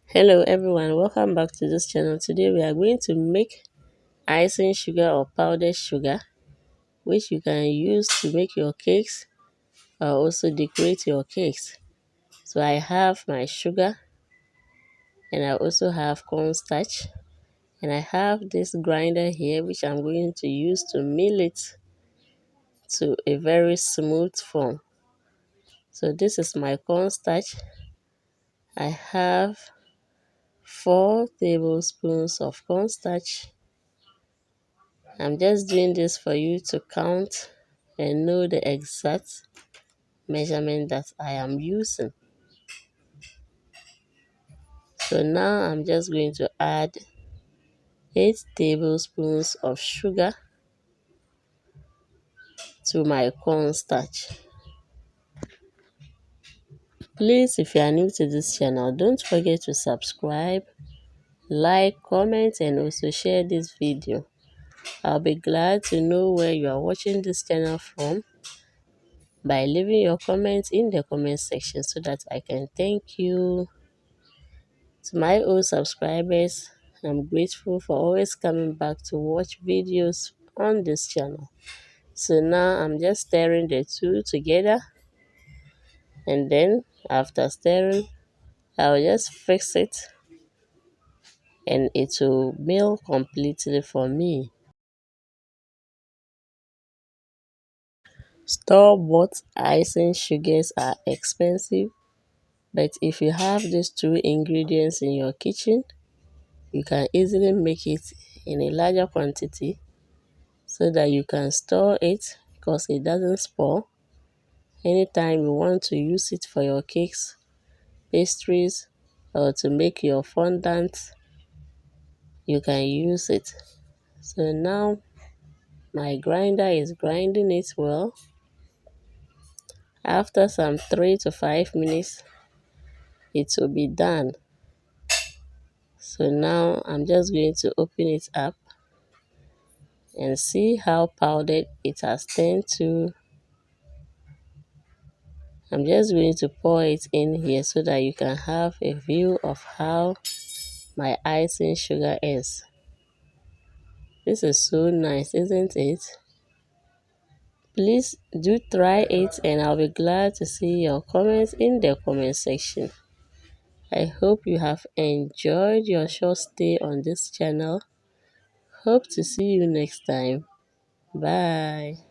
Hello everyone, welcome back to this channel. Today we are going to make icing sugar or powdered sugar, which you can use to make your cakes or also decorate your cakes. So I have my sugar and I also have cornstarch, and I have this grinder here which I'm going to use to mill it to a very smooth form. So this is my cornstarch. I have 4 tablespoons of cornstarch. I'm just doing this for you to count and know the exact measurement that I am using. So now I'm just going to add 8 tablespoons of sugar to my cornstarch. Please, if you are new to this channel, don't forget to subscribe, like, comment, and also share this video. I'll be glad to know where you are watching this channel from by leaving your comments in the comment section so that I can thank you. To my old subscribers, I'm grateful for always coming back to watch videos on this channel. So now I'm just stirring the two together, and then after stirring, I'll just fix it and it will melt completely for me. Store-bought icing sugars are expensive, but if you have these two ingredients in your kitchen, you can easily make it in a larger quantity so that you can store it because it doesn't spoil. Anytime you want to use it for your cakes, pastries, or to make your fondant, you can use it. So now my grinder is grinding it well. After some 3 to 5 minutes, it will be done. So now I'm just going to open it up and see how powdered it has turned to. I'm just going to pour it in here so that you can have a view of how my icing sugar is. This is so nice, isn't it? Please do try it and I'll be glad to see your comments in the comment section. I hope you have enjoyed your short stay on this channel. Hope to see you next time. Bye.